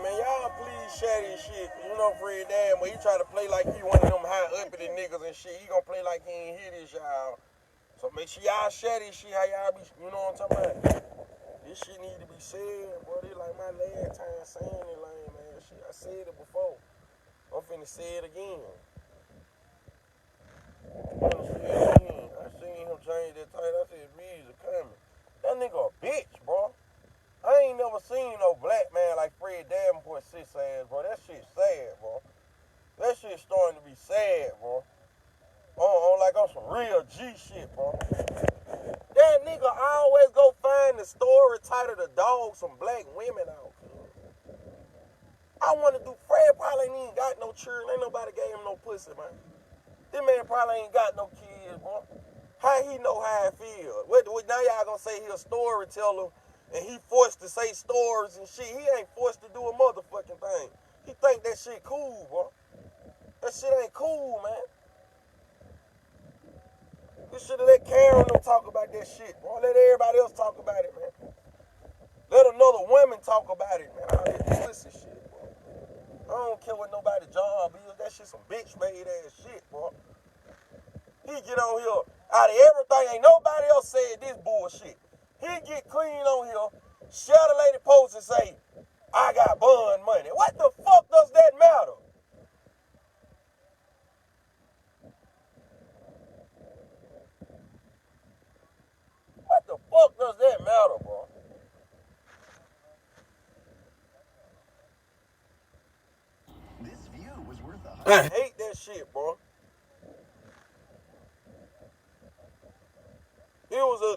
man, y'all please share this shit. You know Fred Davenport, he try to play like he one of them high uppity niggas and shit. He gonna play like he ain't hear this, y'all. So make sure y'all share this shit, how y'all be, you know what I'm talking about? This shit need to be said, bro. This like my last time saying it, lame man. Shit, I said it before. I'm finna say it again. I seen him change that title. I said, Reed's are coming. That nigga a bitch, bro. I ain't never seen no black man like Fred Davenport sis ass, bro. That shit sad, bro. That shit starting to be sad, bro. Like on some real G shit, bro. That nigga always go find the story titled The Dog Some Black Women Out. I want to do, Fred probably ain't even got no children. Ain't nobody gave him no pussy, man. This man probably ain't got no kids, bro. How he know how it feel? What, now y'all gonna say he a storyteller and he forced to say stories and shit. He ain't forced to do a motherfucking thing. He think that shit cool, bro. That shit ain't cool, man. You should have let Karen talk about that shit, bro. Let everybody else talk about it, man. Let another woman talk about it, man. All that pussy shit, bro. I don't care what nobody's job is. That shit some bitch made ass shit, bro. He get on here, out of everything, ain't nobody else said this bullshit. He get clean on here, share the lady post and say, I got bond money. What the fuck does that matter? What the fuck does that matter, bro? This view was worth I hate that shit, bro.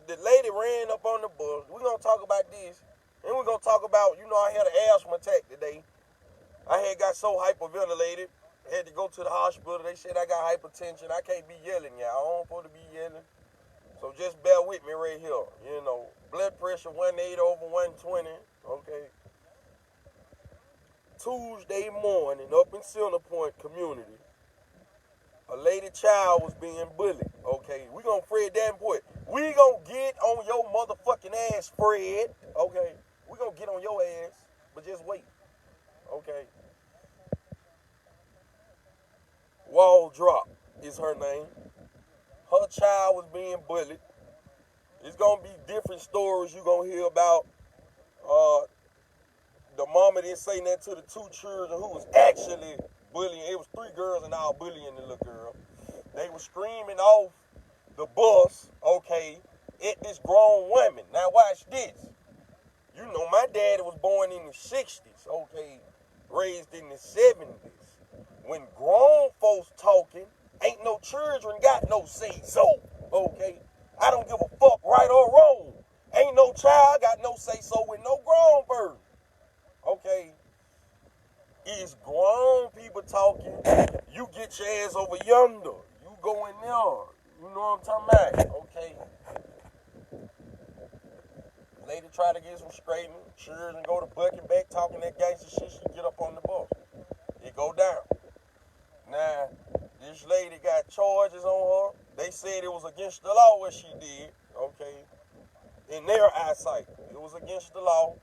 The lady ran up on the bus. We're going to talk about this. And we're going to talk about, I had an asthma attack today. I had got so hyperventilated. I had to go to the hospital. They said I got hypertension. I can't be yelling, y'all. I don't supposed to be yelling. So just bear with me right here. Blood pressure 180 over 120. Okay. Tuesday morning up in Center Point community, a lady child was being bullied. Okay, we gonna Fred Davenport. We gonna get on your motherfucking ass, Fred. Okay, we gonna get on your ass, but just wait. Okay. Wall Drop is her name. Her child was being bullied. It's gonna be different stories you gonna hear about. The mama didn't say that to the two children who was actually bullying. It was 3 girls and all bullying the little girl. They were screaming off the bus, okay, at this grown woman. Now watch this. My daddy was born in the 60s, okay, raised in the 70s. When grown folks talking, ain't no children got no say so, okay? I don't give a fuck right or wrong. Ain't no child got no say so with no grown person. Okay, it's grown people talking. You get your ass over yonder. You go in there. You know what I'm talking about? Okay. Lady try to get some straightening. Children go to bucking back talking that gangster shit. She get up on the bus. It go down. Now, this lady got charges on her. They said it was against the law what she did. Okay. In their eyesight, it was against the law.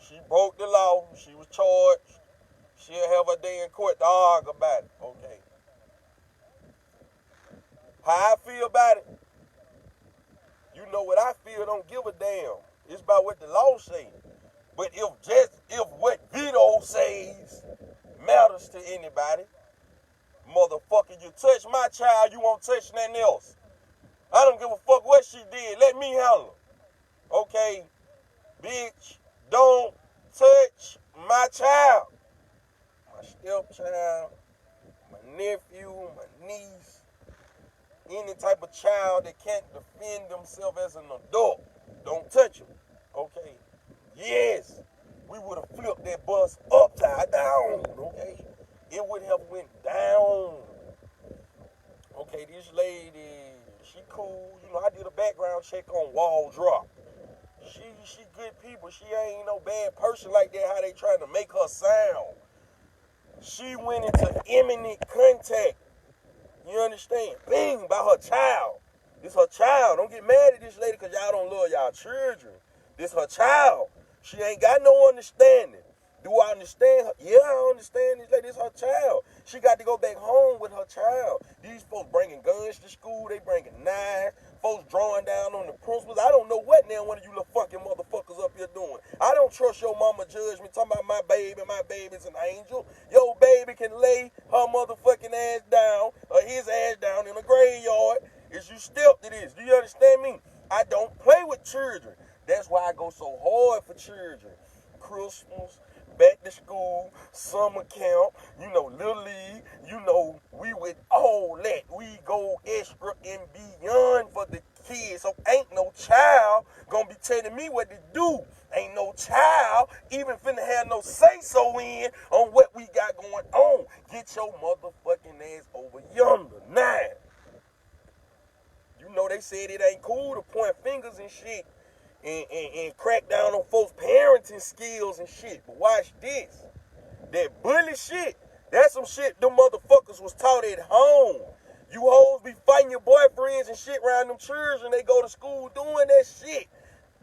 She broke the law. She was charged. She'll have a day in court to argue about it. Okay. How I feel about it? You know what I feel, don't give a damn. It's about what the law says. But if what Vito says matters to anybody, motherfucker, you touch my child, you won't touch nothing else. I don't give a fuck what she did. Let me handle her. Okay? Bitch, don't touch my child. My stepchild, my nephew, my niece, any type of child that can't defend themselves as an adult, don't touch them. Okay? Yes, we would have flipped that bus upside down. Okay? It would have went down. Okay, this lady, she cool. I did a background check on Wall Drop. She good people. She ain't no bad person like that, how they trying to make her sound. She went into imminent contact. You understand? Bing, about her child. This her child. Don't get mad at this lady because y'all don't love y'all children. This her child. She ain't got no understanding Do I understand her? Yeah, I understand this lady. This her child. She got to go back home with her child. These folks bringing guns to school. They bringing knives. Folks drawing down on the principals. I don't know what now one of you little fucking motherfuckers up here doing. I don't trust your mama judgment. Talking about my baby's an angel. Your baby can lay her motherfucking ass down or his ass down in a graveyard. Is you step to this. Do you understand me? I don't play with children. That's why I go so hard for children. Christmas, back to school, summer camp, Little League, we with all that. We go extra and beyond for the kids. So ain't no child gonna be telling me what to do. Ain't no child even finna have no say-so in on what we got going on. Get your motherfucking ass over yonder now. They said it ain't cool to point fingers and shit and crack down on folks' parenting skills and shit. But watch this. That bully shit, that's some shit them motherfuckers was taught at home. You hoes be fighting your boyfriends and shit around them children. They go to school doing that shit.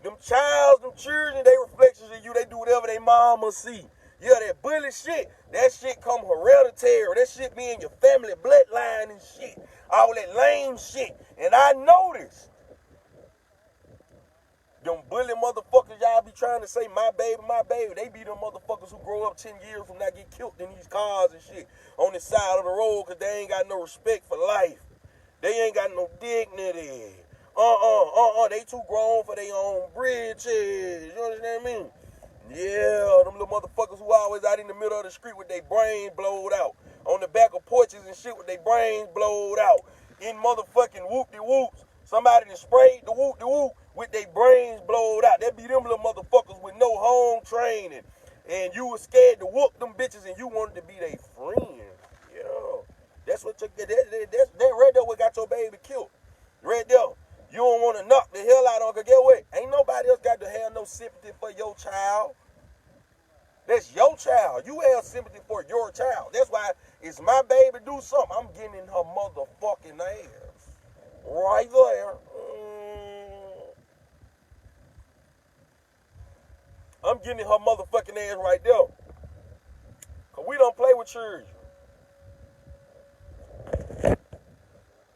Them children, they reflections of you. They do whatever they mama see. Yeah, that bully shit, that shit come hereditary. That shit be in your family bloodline and shit. All that lame shit. And I noticed them bully motherfuckers y'all be trying to say my baby. They be them motherfuckers who grow up 10 years from now get killed in these cars and shit on the side of the road because they ain't got no respect for life. They ain't got no dignity. They too grown for their own bridges. You understand me? Yeah, them little motherfuckers who always out in the middle of the street with their brains blowed out. On the back of porches and shit with their brains blowed out. In motherfucking whoop-de-whoops. Somebody that sprayed the whoop-de-whoop with their brains blowed out. That be them little motherfuckers with no home training. And you was scared to whoop them bitches and you wanted to be their friend. Yeah. That's what that right there what got your baby killed. Right there. You don't want to knock the hell out of her. Get what? Ain't nobody else got to have no sympathy for your child. That's your child. You have sympathy for your child. That's why it's my baby do something. I'm getting in her motherfucking ass. Right there. I'm getting in her motherfucking ass right there. Because we don't play with children.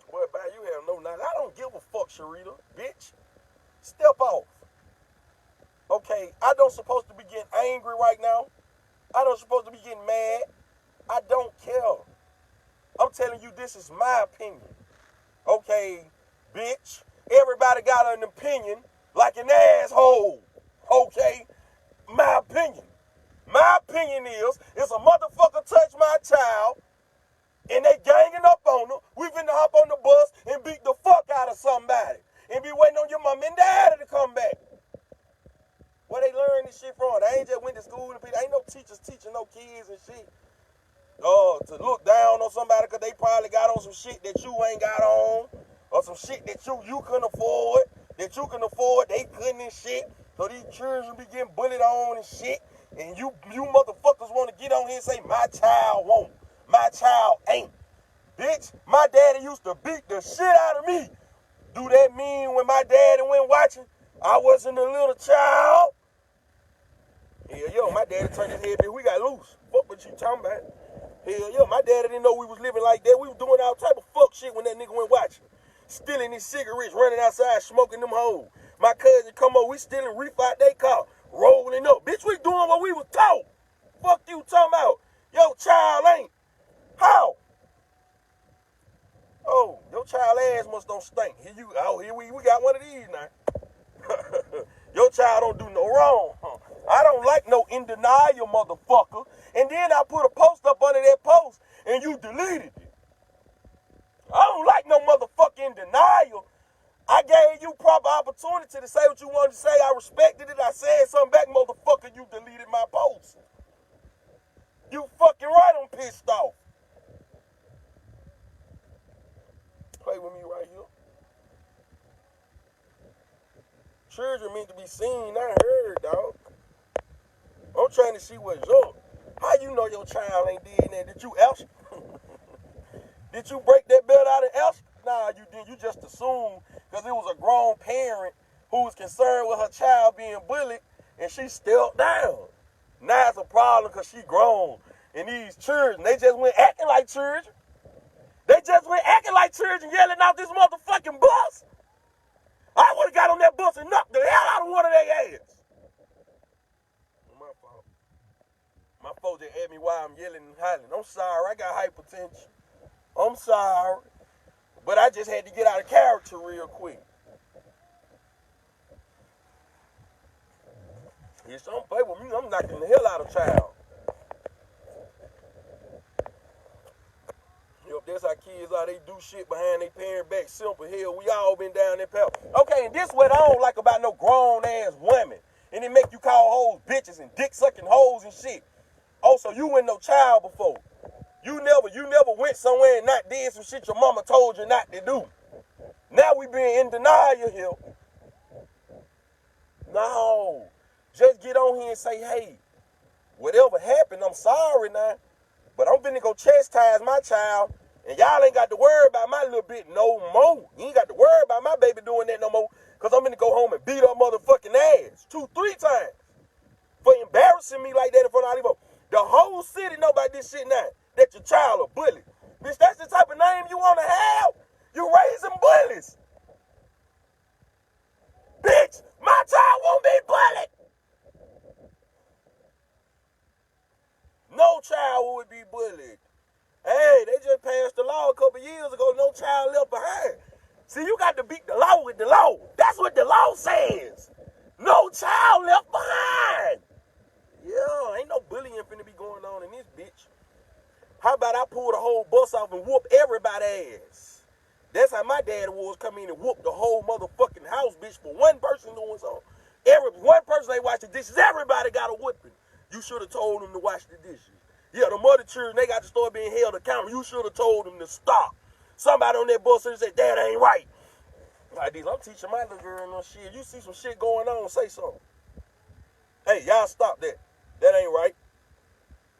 Well, by you have no knowledge. I don't give a fuck, Sharita. Bitch. Step off. Okay, I don't supposed to be getting angry right now. I don't supposed to be getting mad. I don't care. I'm telling you, this is my opinion. Okay, bitch. Everybody got an opinion like an asshole. Okay? My opinion. My opinion is, if a motherfucker touch my child and they ganging up on her, we finna hop on the bus and beat the fuck out of somebody. And be waiting on your mom and daddy to come back. Where they learn this shit from? They ain't just went to school and ain't no teachers teaching no kids and shit. To look down on somebody because they probably got on some shit that you ain't got on. Or some shit that you couldn't afford. They couldn't and shit. So these children be getting bullied on and shit. And you motherfuckers want to get on here and say, my child won't. My child ain't. Bitch, my daddy used to beat the shit out of me. Do that mean when my daddy went watching, I wasn't a little child? Hell, yo, my daddy turned his head, bitch. We got loose. Fuck what you talking about. Hell, yo, my daddy didn't know we was living like that. We was doing all type of fuck shit when that nigga went watching. Stealing his cigarettes, running outside, smoking them hoes. My cousin come over, we stealing reef out they car, rolling up. Bitch, we doing what we was taught. Fuck you talking about. Your child ain't. How? Oh, your child ass must don't stink. Here we got one of these now. Your child don't do no wrong. I don't like no in denial motherfucker. And then I put a post up under that post and you deleted it. I don't like no motherfucker in denial. I gave you proper opportunity to say what you wanted to say. I respected it. I said something back, motherfucker. You deleted my post. You fucking right, I'm pissed off. Play with me right here. Children meant to be seen, not heard, dog. I'm trying to see what's up. How you know your child ain't did that? Did you else? Did you break that belt out of else? Nah, you didn't. You just assumed because it was a grown parent who was concerned with her child being bullied and she stepped down. Now it's a problem because she grown. And these children, they just went acting like children. They just went acting like children, yelling out this motherfucking bus. I would have got on that bus and knocked the hell out of one of their ass. My fault. My folks just asked me why I'm yelling and hollering. I'm sorry, I got hypertension. I'm sorry. But I just had to get out of character real quick. If you don't play with me, I'm knocking the hell out of child. Yep, that's how kids are. They do shit behind their parent back. Simple hell. We all been down that path. Okay, and this what I don't like about no grown-ass women. And it make you call hoes bitches and dick-sucking hoes and shit. Oh, so you weren't no child before. You never went somewhere and not did some shit your mama told you not to do. Now we being in denial here. No. Just get on here and say, hey, whatever happened, I'm sorry now. But I'm finna go chastise my child, and y'all ain't got to worry about my little bit no more. You ain't got to worry about my baby doing that no more, because I'm finna go home and beat her motherfucking ass 2-3 times for embarrassing me like that in front of all these folks. The whole city know about this shit now, that your child a bully. Bitch, that's the type of name you want to have? You raising bullies. Bitch, my child won't be bullied. No child would be bullied. Hey, they just passed the law a couple years ago, no child left behind. See, you got to beat the law with the law. That's what the law says. No child left behind. Yeah, ain't no bullying finna be going on in this bitch. How about I pull the whole bus off and whoop everybody's ass? That's how my dad was, come in and whoop the whole motherfucking house, bitch, for one person doing something. One person ain't wash the dishes, everybody got a whooping. You should have told them to wash the dishes. Yeah, the mother children, they got to start being held accountable. You should have told them to stop. Somebody on that bus said, that ain't right. Like this, I'm teaching my little girl no shit. You see some shit going on, say something. Hey, y'all stop that. That ain't right.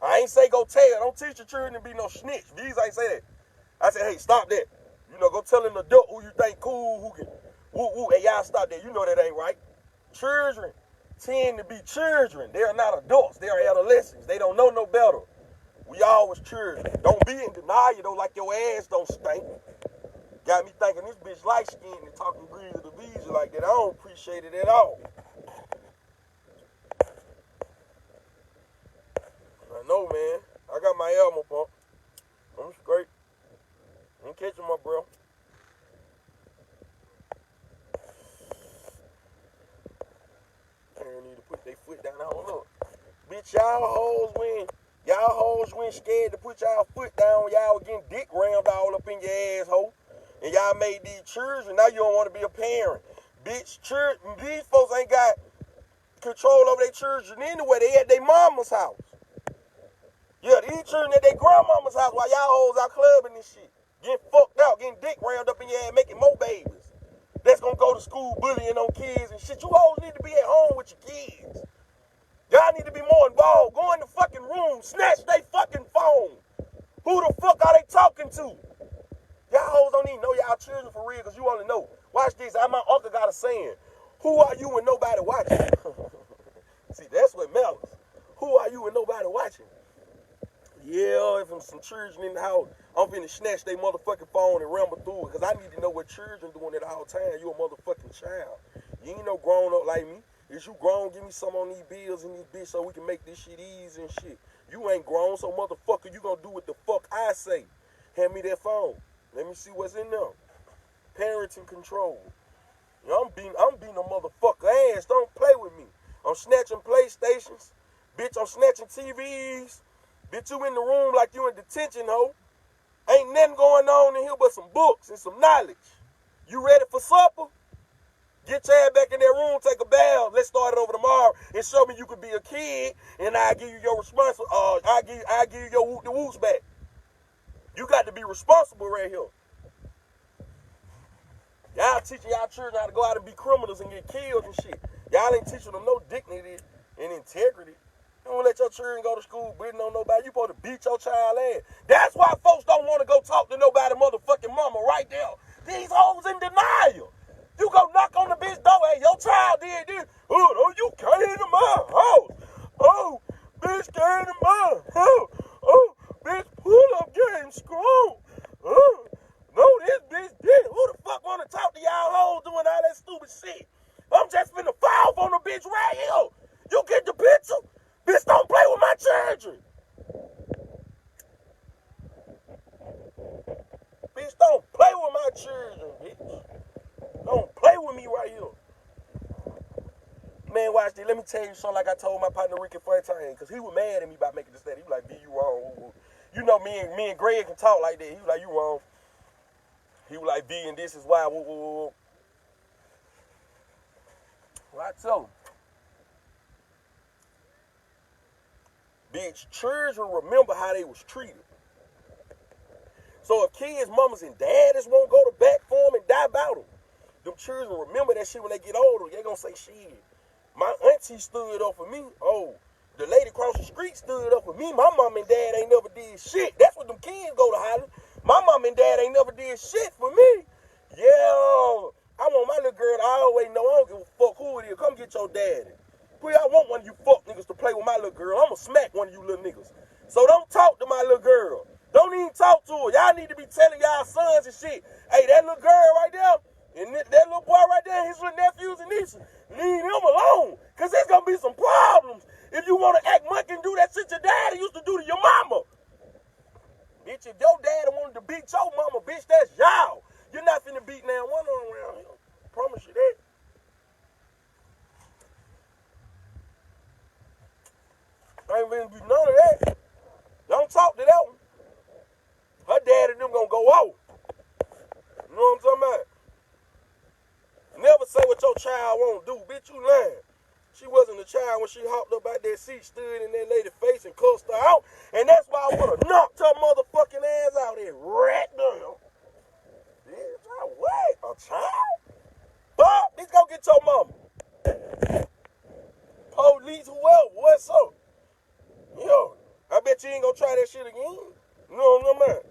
I ain't say go tell. Don't teach your children to be no snitch. These ain't say that. I said, hey, stop that. You know, go tell an adult who you think cool, who can woo. Hey, y'all stop that. You know that ain't right. Children tend to be children. They are not adults. They are adolescents. They don't know no better. We always children. Don't be in denial, though, like your ass don't stink. Got me thinking this bitch light-skinned and talking greasy to Visa like that. I don't appreciate it at all. I know, man. I got my elbow pump. I'm straight. I'm catching my bro. Parents need to put their foot down. I don't know. Bitch, y'all hoes went scared to put y'all foot down when y'all was getting dick rammed all up in your asshole. And y'all made these children. Now you don't want to be a parent. Bitch, these folks ain't got control over their children anyway. They at their mama's house. Yeah, these children at their grandmama's house while y'all hoes out clubbing this shit. Getting fucked out, getting dick rammed up in your ass, making more babies. That's gonna go to school bullying on kids and shit. You hoes need to be at home with your kids. Y'all need to be more involved. Go in the fucking room, snatch they fucking phone. Who the fuck are they talking to? Y'all hoes don't even know y'all children for real because you only know. Watch this. My uncle got a saying. Who are you when nobody watching? See, that's what matters. Who are you when nobody watching? Yeah, if I'm some children in the house, I'm finna snatch their motherfucking phone and ramble through it because I need to know what children doing at all time. You a motherfucking child. You ain't no grown up like me. Is you grown? Give me some on these bills and these bitch so we can make this shit easy and shit. You ain't grown, so motherfucker, you gonna do what the fuck I say. Hand me that phone. Let me see what's in there. Parenting control. You know, I'm beating a motherfucker ass. Don't play with me. I'm snatching PlayStations. Bitch, I'm snatching TVs. Bitch, you in the room like you in detention, ho. Ain't nothing going on in here but some books and some knowledge. You ready for supper? Get your ass back in that room, take a bath. Let's start it over tomorrow and show me you could be a kid, and I'll give you your response. I'll give you your whoop the whoops back. You got to be responsible right here. Y'all teaching y'all children how to go out and be criminals and get killed and shit. Y'all ain't teaching them no dignity and integrity. You don't let your children go to school beating on nobody. You supposed to beat your child ass. That's why folks don't want to go talk to nobody motherfucking mama right there. These hoes in denial. You go knock on the bitch door, hey, your child did this. Oh, you came to my house. Oh, Bitch came to mine. Oh, bitch pull up game strong. No, this bitch did. Who the fuck wanna talk to y'all hoes doing all that stupid shit? I'm just finna fall on the bitch right here. You get the picture? Bitch, don't play with my children. Bitch, don't play with my children, bitch. Don't play with me right here. Man, watch this. Let me tell you something like I told my partner Ricky Fontaine, because he was mad at me about making this study. He was like, B, you wrong. You know, me and Greg can talk like that. He was like, you wrong. He was like, B, and this is why. Well, I tell him, bitch, children remember how they was treated. So if kids, mamas, and daddies won't go to bat for them and die about them children remember that shit when they get older. They gonna say, shit, my auntie stood up for me. Oh, the lady across the street stood up for me. My mom and dad ain't never did shit. That's what them kids go to holler. My mom and dad ain't never did shit for me. Yeah, I want my little girl to always know I don't give a fuck who it is. Come get your daddy. Boy, I want one of you fuck niggas to play with my little girl. I'ma smack one of you little niggas. So don't talk to my little girl. Don't even talk to her. Y'all need to be telling y'all sons and shit. Hey, that little girl right there, and that little boy right there, his little nephews and nieces, leave him alone. Because there's going to be some problems if you want to act monkey and do that shit your daddy used to do to your mama. Bitch, if your daddy wanted to beat your mama, bitch, that's y'all. You're not finna beat now one on around here. I promise you that. I ain't finna be none of that. Don't talk to that one. Her dad and them gonna go off. You know what I'm talking about? Never say what your child won't do. Bitch, you lying. She wasn't a child when she hopped up out that seat, stood in that lady's face and cussed her out. And that's why I would have knocked her motherfucking ass out there. Rat down. Bitch, what? A child? Bob, let's go get your mama. Police, whoever, what's up? Yo, I bet you ain't gonna try that shit again. You know what I'm talking about?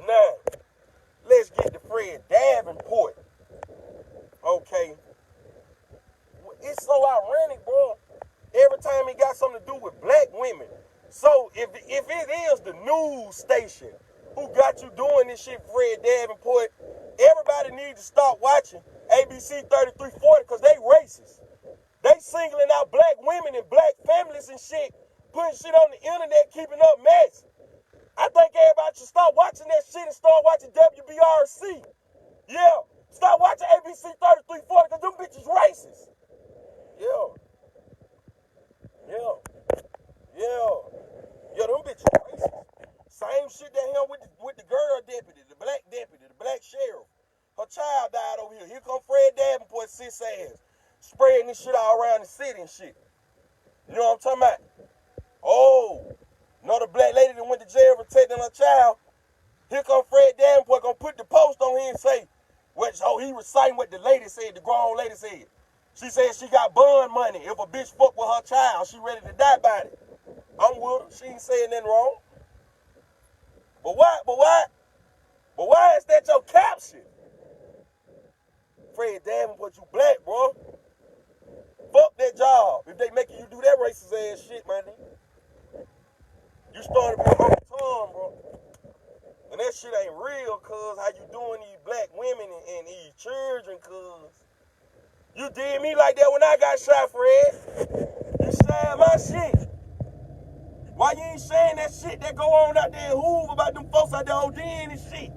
Now, let's get to Fred Davenport. Okay. It's so ironic, bro. Every time he got something to do with black women. So if it is the news station who got you doing this shit, Fred Davenport, everybody needs to start watching ABC 3340 because they racist. They singling out black women and black families and shit, putting shit on the internet, keeping up mess. I think everybody should start watching that shit and start watching WBRC. Yeah, start watching ABC 3340 because them bitches racist. Yeah, them bitches racist. Same shit that him with the girl deputy, the black sheriff. Her child died over here. Here come Fred Davenport, sis ass, spraying this shit all around the city and shit. You know what I'm talking about? Oh, another black lady that went to jail protecting her child. Here come Fred Davenport gonna put the post on here and say, he reciting what the lady said, the grown lady said. She said she got bond money. If a bitch fuck with her child, she ready to die by it. I'm with her. She ain't saying nothing wrong. But why is that your caption? Fred Davenport, you black, bro. Fuck that job if they making you do that racist ass shit, man. You started with your own tongue, bro. And that shit ain't real, cuz. How you doing these black women and these children, cuz. You did me like that when I got shot, Fred. You saying my shit. Why you ain't saying that shit that go on out there in Hoover about them folks out there ODing and shit?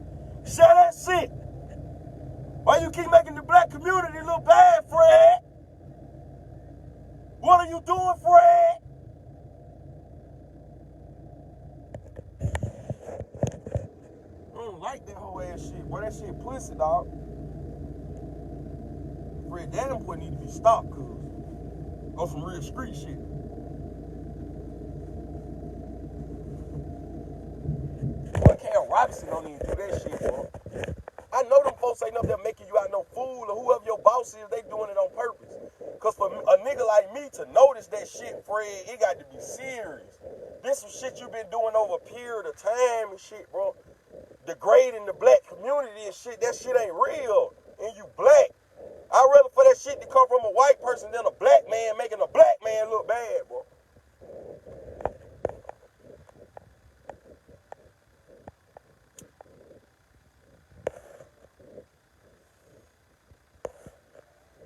Say that shit. Why you keep making the black community look bad, Fred? What are you doing, Fred? I don't like that whole ass shit. Boy, that shit pussy, dog. Fred Davenport need to be stopped, cuz. On some real street shit. Boy, Cam Robinson don't even do that shit, bro. I know them folks ain't up there making you out no fool, or whoever your boss is, they doing it on purpose. Because for a nigga like me to notice that shit, Fred, it got to be serious. This some shit you been doing over a period of time and shit, bro. Degrading the black community and shit, that shit ain't real. And you black. I'd rather for that shit to come from a white person than a black man making a black man look bad, bro.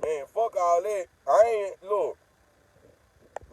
Man, fuck all that. Look.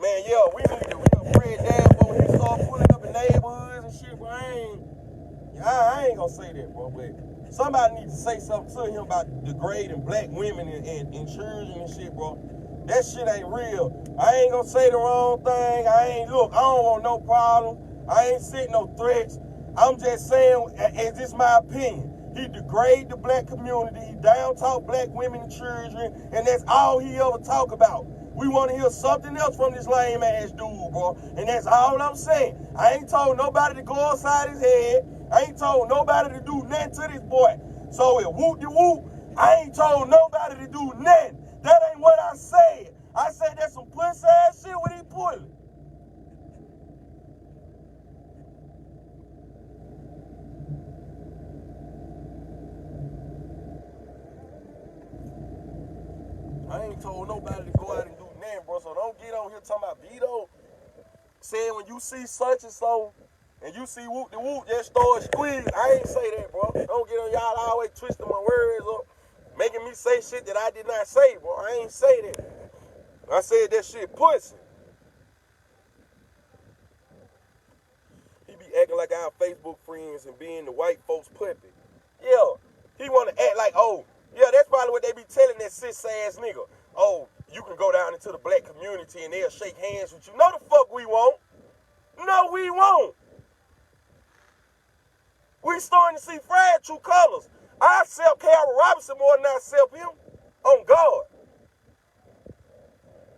Man, yeah, we need to real Fred Davenport when he start pulling up in neighborhoods and shit, bro. I ain't gonna say that, bro, but somebody needs to say something to him about degrading black women and children and shit, bro. That shit ain't real. I ain't gonna say the wrong thing. I don't want no problem. I ain't sending no threats. I'm just saying, and this is my opinion. He degrade the black community. He down talk black women and children, and that's all he ever talk about. We want to hear something else from this lame ass dude, bro. And that's all I'm saying. I ain't told nobody to go outside his head. I ain't told nobody to do nothing to this boy. So it whoop-de-whoop, I ain't told nobody to do nothing. That ain't what I said. I said that's some pussy ass shit when he pulling. I ain't told nobody to go out and do nothing, bro. So don't get on here talking about Vito. Saying when you see such and so, and you see whoop-de-whoop, just start squeeze. I ain't say that, bro. Don't get on y'all always twisting my words up, making me say shit that I did not say, bro. I ain't say that. I said that shit pussy. He be acting like our Facebook friends and being the white folks puppet. Yeah, he want to act like, oh, yeah, that's probably what they be telling that cis-ass nigga. Oh, you can go down into the black community and they'll shake hands with you. No, the fuck we won't. No, we won't. We starting to see Fred true colors. I accept Carol Robinson more than I accept him. On God.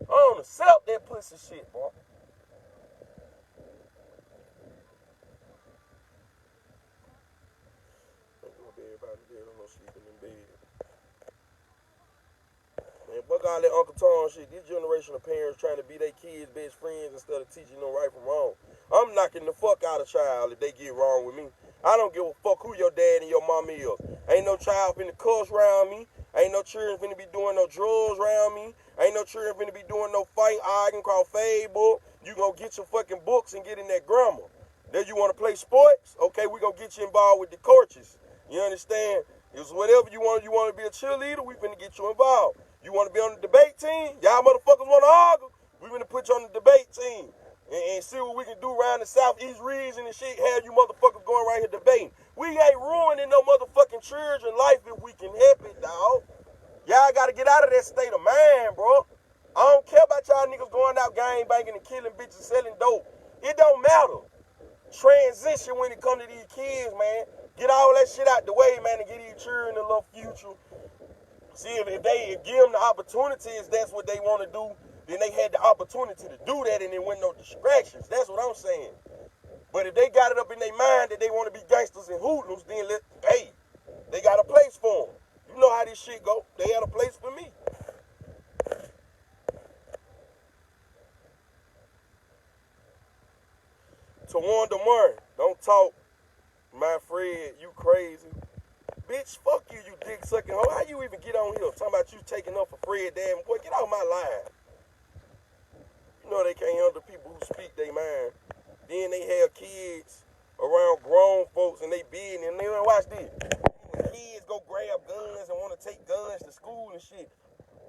I don't accept that pussy shit, bro. Everybody dead, I'm not sleeping in bed. Man, fuck all that Uncle Tom shit. This generation of parents trying to be their kids' best friends instead of teaching them right from wrong. I'm knocking the fuck out of child if they get wrong with me. I don't give a fuck who your dad and your mom is. Ain't no child finna cuss around me. Ain't no children finna be doing no drugs around me. Ain't no children finna be doing no fight, arguing, call Facebook. You gonna get your fucking books and get in that grammar. Then you wanna play sports? Okay, we gonna get you involved with the coaches. You understand? It's whatever you want. You wanna be a cheerleader? We finna get you involved. You wanna be on the debate team? Y'all motherfuckers wanna argue? We finna put you on the debate team. And see what we can do around the southeast region and shit. Have you motherfuckers going right here debating. We ain't ruining no motherfucking children life if we can help it, dog. Y'all gotta get out of that state of mind, bro. I don't care about y'all niggas going out gang banging and killing bitches, selling dope. It don't matter. Transition when it come to these kids, man. Get all that shit out the way, man, and get these children a little future. See, if give them the opportunities, that's what they want to do, then they had the opportunity to do that and there wasn't no distractions. That's what I'm saying. But if they got it up in their mind that they want to be gangsters and hoodlums, then hey, they got a place for them. You know how this shit go. They had a place for me. Tawanda Murray, don't talk, my Fred, you crazy. Bitch, fuck you, you dick sucking hoe. How you even get on here talking about you taking up for Fred Davenport? Boy, get out my line. You know they can't handle people who speak their mind. Then they have kids around grown folks and they bid and they watch this. When kids go grab guns and want to take guns to school and shit,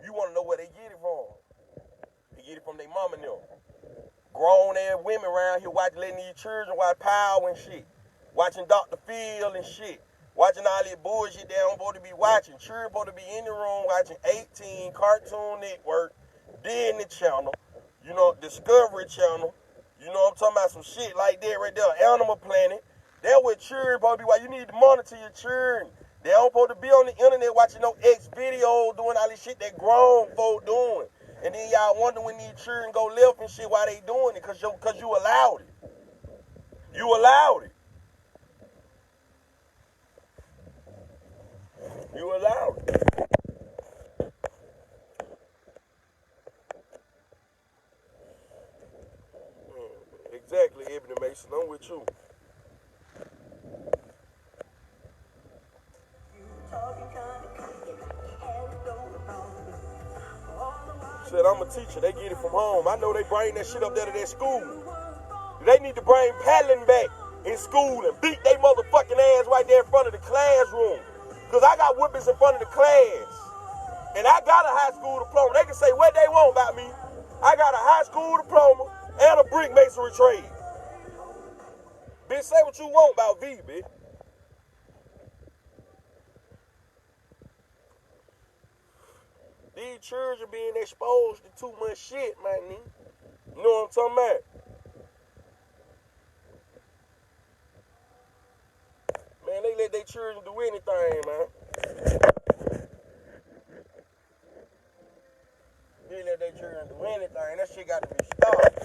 you want to know where they get it from. They get it from their mama and them. Grown ass women around here letting these children watch Power and shit. Watching Dr. Phil and shit. Watching all this bullshit they don't supposed to be watching. Children supposed to be in the room watching 18, Cartoon Network, Disney Channel, you know, Discovery Channel. You know I'm talking about some shit like that right there. Animal Planet. That's what children supposed to be watching. You need to monitor your children. They don't supposed to be on the internet watching no X videos doing all this shit that grown folk doing. And then y'all wonder when these children go left and shit why they doing it, cause you allowed it. You allowed it. You allowed it. Exactly, Ebony Mason. I'm with you. Talking kind of crazy, had to go wrong. teacher. They get it from home. I know they bring that shit up there to their school. They need to bring paddling back in school and beat they motherfucking ass right there in front of the classroom. Because I got whippings in front of the class. And I got a high school diploma. They can say what they want about me. I got a high school diploma and a brick masonry trade. Bitch, say what you want about V, bitch. These children being exposed to too much shit, man. You know what I'm talking about? Man, they let their children do anything, man. They let their children do anything. That shit got to be stopped.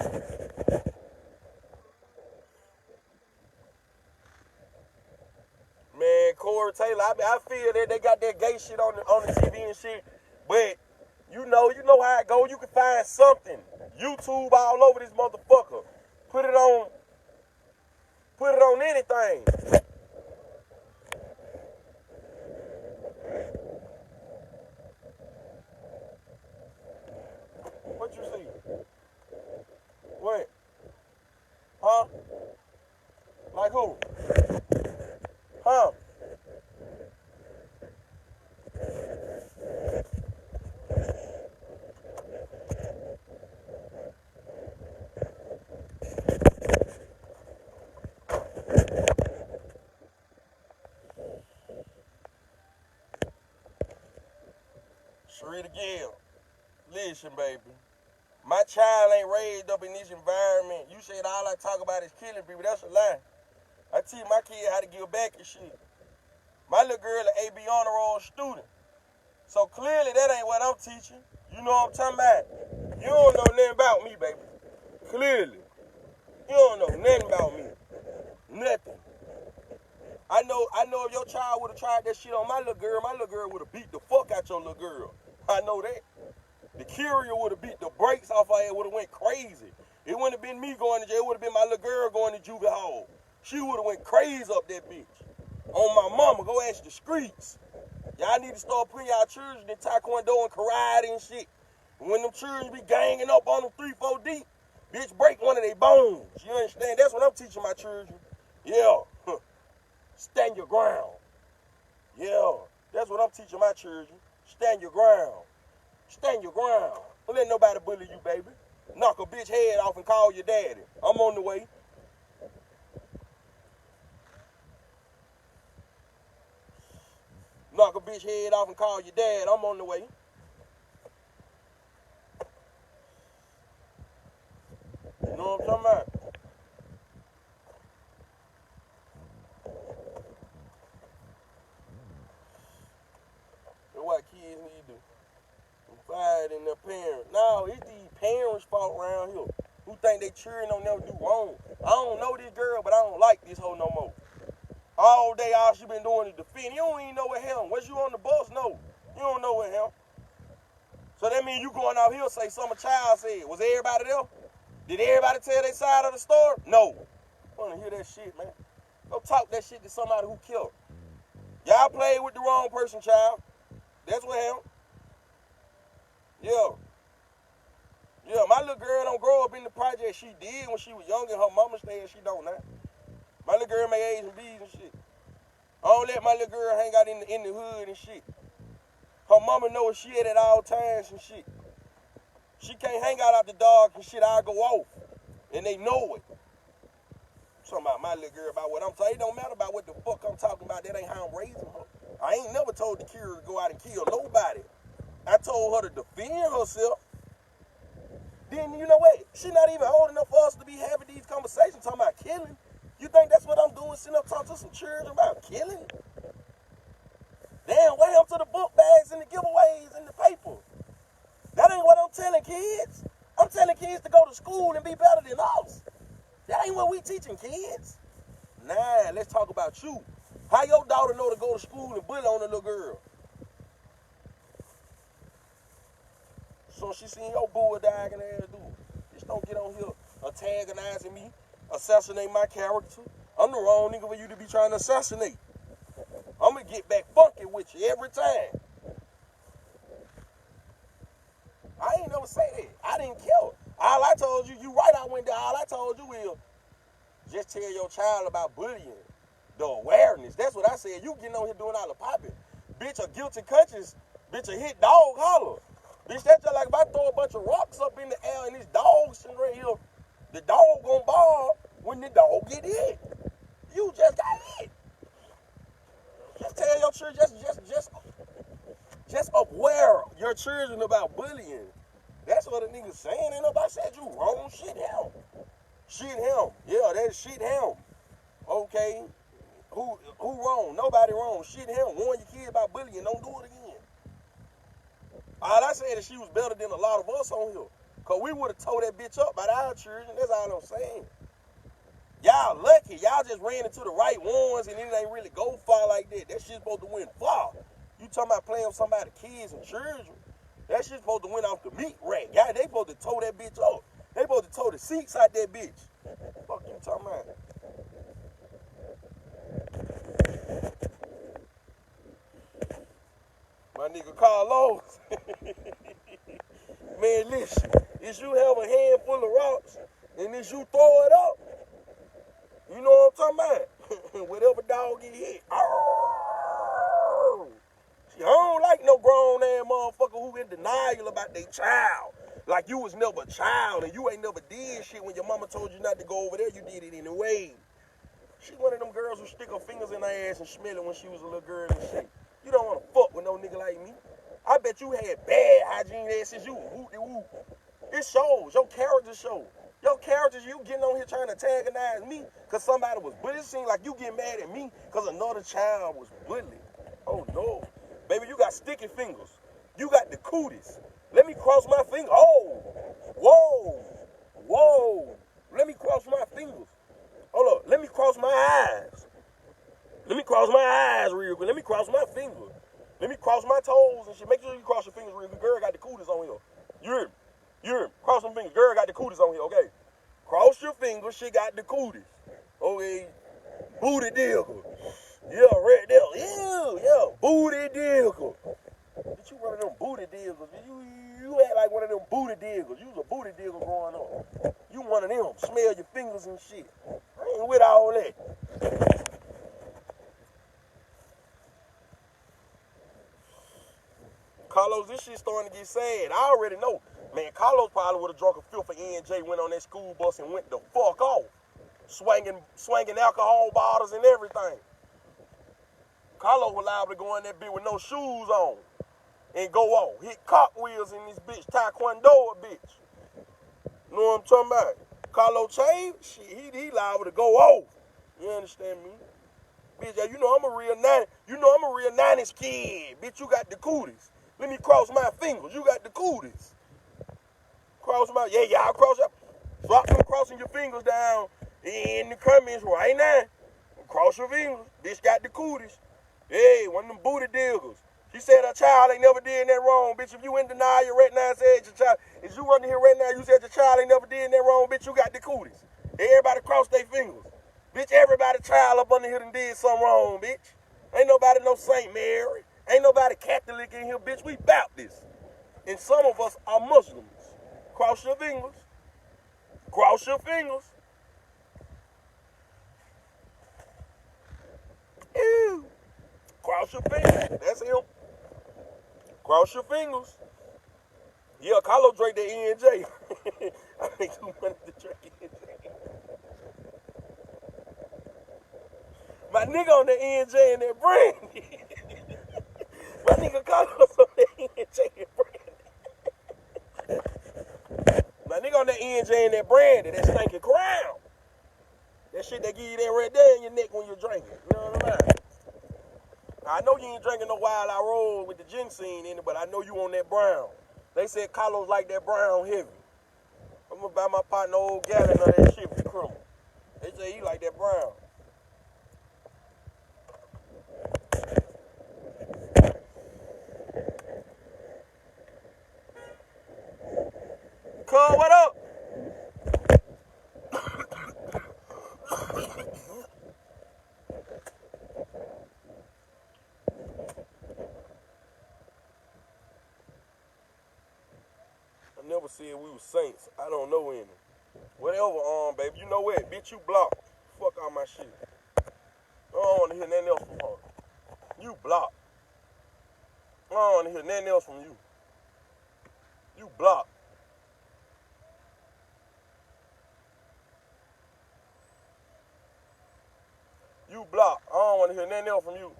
Man, Corey Taylor, I feel that they got that gay shit on the TV and shit, but you know how it go. You can find something. YouTube all over this motherfucker. Put it on anything. What you see? What? Huh? Like who? Huh? Sharita Gill, listen, baby. My child ain't raised up in this environment. You said all I talk about is killing people. That's a lie. I teach my kid how to give back and shit. My little girl an AB honor roll student. So clearly that ain't what I'm teaching. You know what I'm talking about? You don't know nothing about me, baby. Clearly. You don't know nothing about me. Nothing. I know if your child would have tried that shit on my little girl would have beat the fuck out your little girl. I know that. The courier would have beat the brakes off her head, would have went crazy. It wouldn't have been me going to jail. It would have been my little girl going to juvie hall. She would have went crazy up that bitch. On my mama, go ask the streets. Y'all need to start putting y'all children in taekwondo and karate and shit. And when them children be ganging up on them 3-4 deep, bitch, break one of their bones. You understand? That's what I'm teaching my children. Yeah. Stand your ground. Yeah. That's what I'm teaching my children. Stand your ground. Stand your ground. Don't let nobody bully you, baby. Knock a bitch head off and call your daddy. I'm on the way. Knock a bitch head off and call your dad. I'm on the way. You know what I'm talking about? That's what kids need to do. Confide in their parents. No, it's these parents' fault around here who think they children don't never do wrong. I don't know this girl, but I don't like this hoe no more. All day, all she been doing is defending. You don't even know what him. Was you on the bus? No. You don't know what him. So that means you going out here and say something a child said. Was everybody there? Did everybody tell their side of the story? No. I want to hear that shit, man. Go talk that shit to somebody who killed. Y'all played with the wrong person, child. That's what happened. Yeah. Yeah, my little girl don't grow up in the project. She did when she was young and her mama stayed. She don't now. My little girl make A's and B's and shit. I don't let my little girl hang out in the hood and shit. Her mama know where she at all times and shit. She can't hang out the dark and shit. I go off. And they know it. Something about my little girl, about what I'm saying. It don't matter about what the fuck I'm talking about. That ain't how I'm raising her. I ain't never told the kid to go out and kill nobody. I told her to defend herself. Then, you know what? She not even old enough for us to be having these conversations talking about killing. You think that's what I'm doing, sitting up talking to some children about killing? Damn, what happened to the book bags and the giveaways and the paper? That ain't what I'm telling kids. I'm telling kids to go to school and be better than us. That ain't what we teaching kids. Nah, let's talk about you. How your daughter know to go to school and bully on a little girl? So she seen your bulldog and ass do. Just don't get on here antagonizing me, assassinate my character. I'm the wrong nigga for you to be trying to assassinate. I'm gonna get back funky with you every time. I ain't never say that. told you is just tell your child about bullying. The awareness. That's what I said. You getting on here doing all the popping. Bitch, a guilty conscience. Bitch, a hit dog holler. Bitch, that's just like if I throw a bunch of rocks up in the air and these dogs sitting right here, the dog gonna bark when the dog get hit. You just got hit. Just tell your children, just aware your children about bullying. That's what a nigga saying. Ain't nobody said you wrong. Shit him. Shit him. Yeah, that's shit him. Okay. Who wrong? Nobody wrong. Shit him. Warn your kids about bullying. Don't do it again. All I said is she was better than a lot of us on here. Because we would have tore that bitch up by our children. That's all I'm saying. Y'all lucky. Y'all just ran into the right ones and it ain't really go far like that. That shit's supposed to win far. You talking about playing with somebody's kids and children. That shit's supposed to win off the meat rack. Y'all, they supposed to tow that bitch up. They supposed to tow the seats out that bitch. Fuck you talking about? My nigga Carlos. Man, listen. If you have a handful of rocks and if you throw it up, you know what I'm talking about? Whatever dog get hit. See, I don't like no grown-ass motherfucker who in denial about their child. Like you was never a child and you ain't never did shit when your mama told you not to go over there, you did it anyway. She one of them girls who stick her fingers in her ass and smell it when she was a little girl and shit. You don't want to fuck with no nigga like me. I bet you had bad hygiene ass since you whoop-de-whoop. It shows. Your character shows. Your character, you getting on here trying to antagonize me because somebody was bullied. It seems like you get mad at me because another child was bullied. Oh, no. Baby, you got sticky fingers. You got the cooties. Let me cross my finger. Oh, whoa, whoa. Let me cross my fingers. Hold up. Let me cross my eyes. Let me cross my eyes real quick. Let me cross my fingers. Let me cross my toes and shit. Make sure you cross your fingers real quick. Girl got the cooties on here. You hear me? You hear me? Cross some fingers. Girl got the cooties on here, okay? Cross your fingers. She got the cooties. Okay? Booty digger. Yeah, right there. Ew, yeah. Booty digger. Bitch, you one of them booty diggers. You act like one of them booty diggers. You was a booty digger growing up. You one of them. Smell your fingers and shit. I ain't with all that. Carlos, this shit starting to get sad. I already know. Man, Carlos probably would have drunk a fifth of N.J., went on that school bus and went the fuck off. Swinging alcohol bottles and everything. Carlos was liable to go in that bitch with no shoes on and go off. Hit cartwheels in this bitch, taekwondo a bitch. You know what I'm talking about? Carlos Chave, shit, he liable to go off. You understand me? Bitch, you know I'm a real 90s kid. Bitch, you got the cooties. Let me cross my fingers. You got the cooties. Cross my, y'all cross up. Drop them crossing your fingers down in the comments right now. Cross your fingers. Bitch got the cooties. Hey, one of them booty diggers. She said her child ain't never did that wrong. Bitch, if you in denial right now and said your child, if you running here right now, you said your child ain't never did that wrong, bitch, you got the cooties. Everybody cross their fingers. Bitch, everybody child up under here done did something wrong, bitch. Ain't nobody no St. Mary. Ain't nobody Catholic in here, bitch. We Baptists. And some of us are Muslims. Cross your fingers. Cross your fingers. Ew. Cross your fingers. That's him. Cross your fingers. Yeah, Carlos drank that N.J. I think he wanted to drink N.J. My nigga on the N.J. and that brandy. My nigga Carlos on the N.J. and brandy. My nigga on the N.J. and that brandy, that stinking crown. That shit that give you that right there in your neck when you're drinking. You know what I'm saying? I know you ain't drinking no Wild I Roll with the ginseng in it, but I know you on that brown. They said Carlos like that brown heavy. I'm gonna buy my partner old gallon of that shit for the criminal. They say he like that brown. Cuz, what up? I never said we were saints. I don't know any. Whatever, baby. You know what? Bitch, you blocked. Fuck all my shit. I don't want to hear nothing else from her. You blocked. I don't want to hear nothing else from you. You blocked. You blocked. I don't want to hear nothing else from you.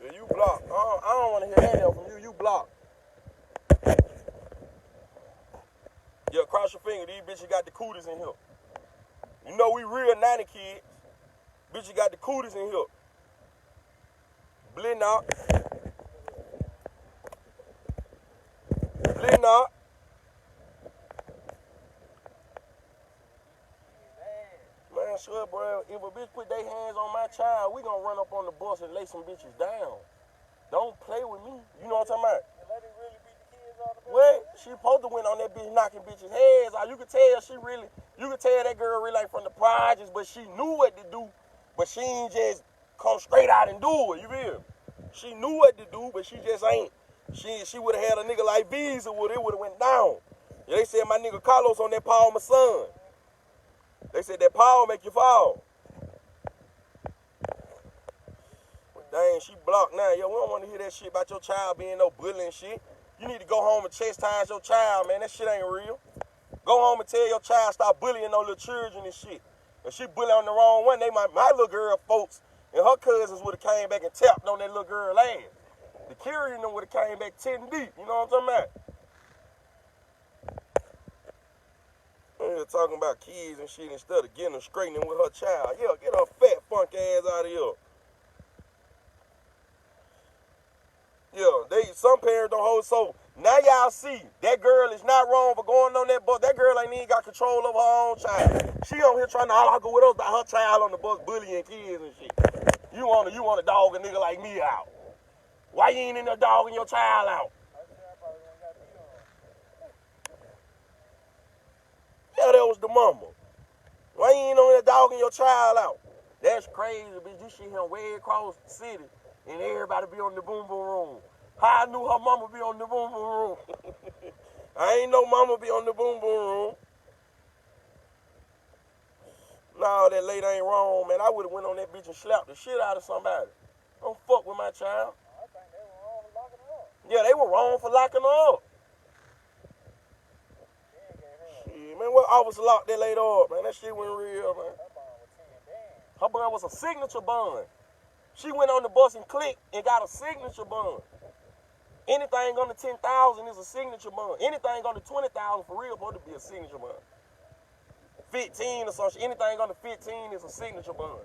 Yeah, you blocked. I don't want to hear nothing else from you. You blocked. Yeah, cross your finger. These bitches got the cooties in here. You know we real 90 kids. Bitches got the cooties in here. Blend out. Blend out. Man, sure, bro. If a bitch put their hands on my child, we gonna run up on the bus and lay some bitches down. Don't play with me. You know what I'm talking about? Let him really beat the kids on the bus. What? She supposed to went on that bitch knocking bitches' heads out. You could tell that girl really like from the projects, but she knew what to do. But she ain't just come straight out and do it. You feel? She knew what to do, but she just ain't. She would have had a nigga like Visa, it would have went down. Yeah, they said my nigga Carlos on that Paul, my son. They said that Paul make you fall. But dang, she blocked now. Yo, we don't want to hear that shit about your child being no bullying shit. You need to go home and chastise your child, man. That shit ain't real. Go home and tell your child stop bullying no little children and shit. If she bully on the wrong one, my little girl folks and her cousins would have came back and tapped on that little girl ass. The carrying them would have came back 10 deep. You know what I'm talking about? We're talking about kids and shit instead of getting them straightening with her child. Yeah, get her fat funk ass out of here. Yeah, some parents don't hold. So now y'all see that girl is not wrong for going on that bus. That girl ain't even got control of her own child. She on here trying to argue with us about her child on the bus bullying kids and shit. You want to dog a nigga like me out? Why you ain't in there dogging your child out? Yeah, that was the mama. Why you ain't on there dogging your child out? That's crazy, bitch. You see him way across the city and everybody be on the boom boom room. How I knew her mama be on the boom boom room? I ain't no mama be on the boom boom room. Nah, that lady ain't wrong, man. I would have went on that bitch and slapped the shit out of somebody. Don't fuck with my child. I think they were wrong for locking her up. Yeah, they were wrong for locking her up. Shit, man, what officer locked that lady up, man? That shit went real, man. Her bond was a signature bond. She went on the bus and clicked and got a signature bond. Anything under 10,000 is a signature bond. Anything under 20,000 for real supposed to be a signature bond. 15 or something. Anything under 15 is a signature bond.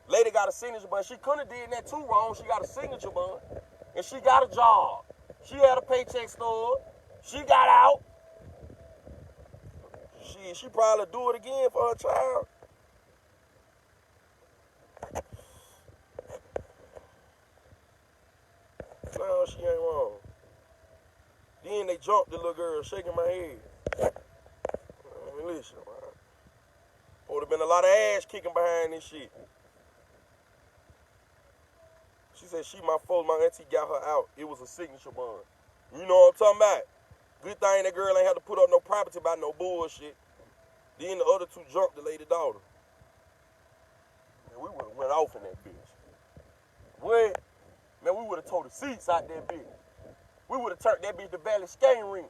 Lady got a signature bond. She couldn't have did that too wrong. She got a signature bond. And she got a job. She had a paycheck stub. She got out. She probably do it again for her child. No, she ain't wrong. Then they jumped the little girl, shaking my head. Listen, man. Would have been a lot of ass kicking behind this shit. She said she my fault. My auntie got her out. It was a signature bond. You know what I'm talking about? Good thing that girl ain't had to put up no property about no bullshit. Then the other two jumped the lady daughter. Man, we would have went off in that bitch. What? Man, we would have tore the seats out that bitch. We would have turned that bitch to Valley Skating Ring.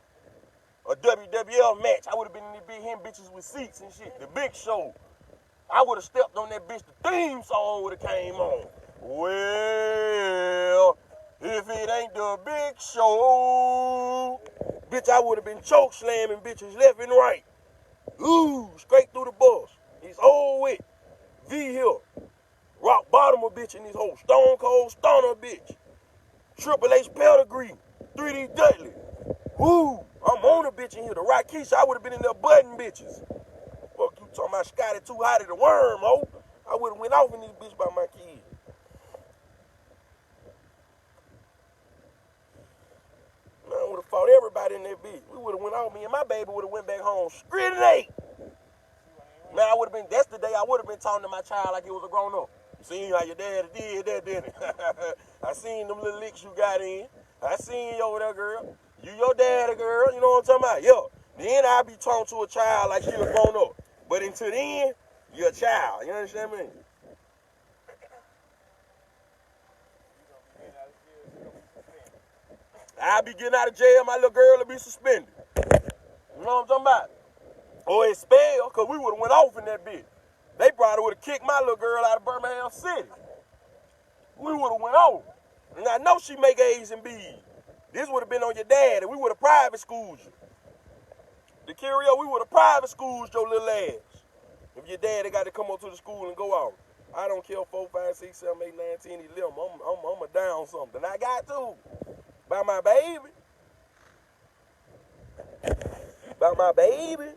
A WWL match. I would have been in the big hen bitches with seats and shit. The big show. I would have stepped on that bitch. The theme song would have came on. Well, if it ain't the big show, bitch, I would have been choke slamming bitches left and right. Ooh, straight through the bus. It's old with V here. Rock bottom of bitch in this whole Stone Cold Stunner bitch. Triple H pedigree. 3D Dudley. Woo, I'm on a bitch in here. The right Keisha, I would have been in there butting bitches. Fuck you talking about Scotty too hot at the worm, ho. I would have went off in this bitch by my kid. Man, I would have fought everybody in that bitch. We would have went off. Me and my baby would have went back home screaming. Man, I would have been, that's the day I would have been talking to my child like it was a grown up. Seen how your daddy did that, didn't it? I seen them little licks you got in. I seen you over there, girl. You your daddy, girl. You know what I'm talking about? Yeah. Then I be talking to a child like she was grown up. But until then, you're a child. You understand me? I be getting out of jail, my little girl will be suspended. You know what I'm talking about? Or expelled, because we would have went off in that bitch. They probably would have kicked my little girl out of Birmingham City. We would have went off. And I know she make A's and B's. This would have been on your daddy. We would have private schooled you. The Curio, we would have private schooled your little ass. If your daddy got to come up to the school and go out. I don't care 4, 5, 6, 7, 8, 9, 10, 11. I'm a down something. I got to. By my baby. By my baby.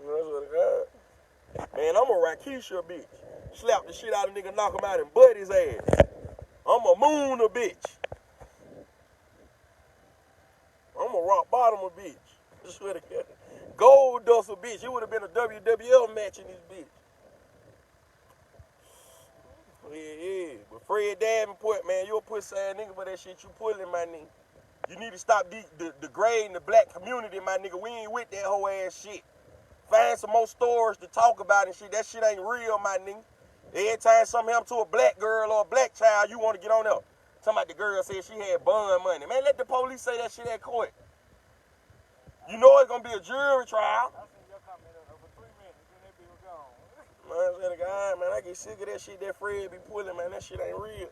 That's what I got. Man, I'm a Rakisha bitch. Slap the shit out of nigga, knock him out and butt his ass. I'm a moon a bitch. I'm a rock bottom a bitch. I swear to God. Gold dust a bitch. It would have been a WWL match in this bitch. Yeah. But Fred Davenport, man, you a pussy ass nigga for that shit you pulling, my nigga. You need to stop degrading the black community, my nigga. We ain't with that whole ass shit. Find some more stories to talk about and shit. That shit ain't real, my nigga. Every time something happen to a black girl or a black child, you want to get on there. Talking about the girl said she had bond money. Man, let the police say that shit at court. You know it's going to be a jury trial. I seen your comment over 3 minutes, then that bitch was gone. Man, I swear to God, man, I get sick of that shit that Fred be pulling, man. That shit ain't real.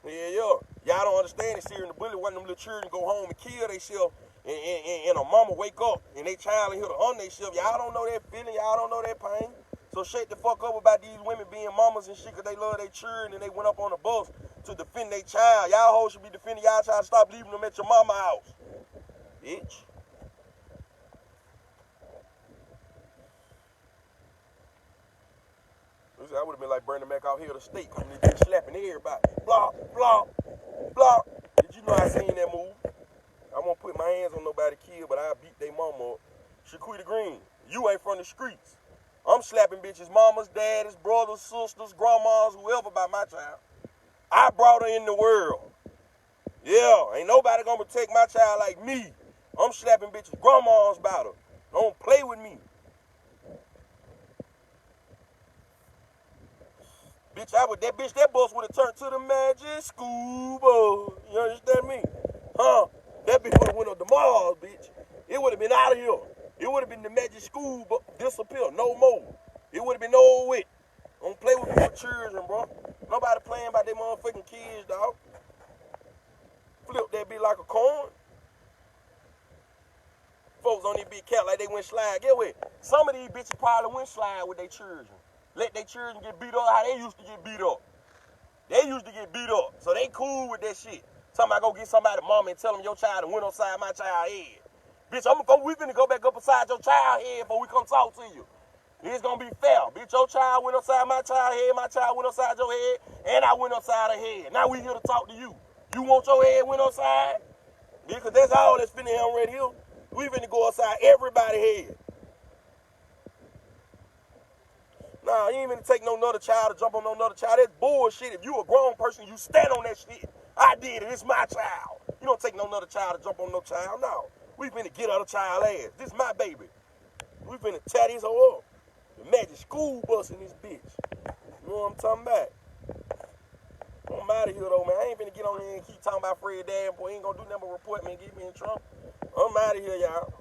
Yeah. Y'all don't understand it. Searing the bullet, one of them little children go home and kill themselves, and a mama wake up, and they child and hit on themselves. Y'all don't know that feeling. Y'all don't know that pain. So shut the fuck up about these women being mamas and shit because they love their children and they went up on the bus to defend their child. Y'all hoes should be defending y'all child. Stop leaving them at your mama house. Bitch. I would have been like Bernie Mac out here to state. I mean, they slapping everybody. Block. Did you know I seen that move? I won't put my hands on nobody's kid, but I'll beat their mama up. Shaquita Green, you ain't from the streets. I'm slapping bitches, mamas, daddies, brothers, sisters, grandmas, whoever by my child. I brought her in the world. Yeah, ain't nobody gonna protect my child like me. I'm slapping bitches, grandmas about her. Don't play with me. Bitch, that bus would have turned to the Magic School Bus. You understand me? Huh? That bitch would have went up to Mars, bitch. It would have been out of here. It would have been the Magic School Bus disappear, no more. It would have been over with. Don't play with people's children, bro. Nobody playing by their motherfucking kids, dog. Flip that bitch like a coin. Folks on this big cat like they went slide. Get what? Some of these bitches probably went slide with their children. Let their children get beat up how they used to get beat up. They used to get beat up, so they cool with that shit. Somebody go get somebody's mama and tell them your child went upside my child's head. Bitch, we finna go back up beside your child's head before we come talk to you. It's gonna be fair. Bitch, your child went upside my child's head, my child went upside your head, and I went upside her head. Now we here to talk to you. You want your head went upside? Because that's all that's finna happen right here. We finna go upside everybody's head. Nah, you ain't even take no another child to jump on no another child. That's bullshit. If you a grown person, you stand on that shit. I did it. It's my child. You don't take no another child to jump on no child. No. We finna get other child ass. This is my baby. We finna tear this hoe up. The Magic School Bus in this bitch. You know what I'm talking about? I'm out of here though, man. I ain't finna get on here and keep talking about Fred Davenport. He ain't gonna do nothing but report me and get me in trouble. I'm out of here, y'all.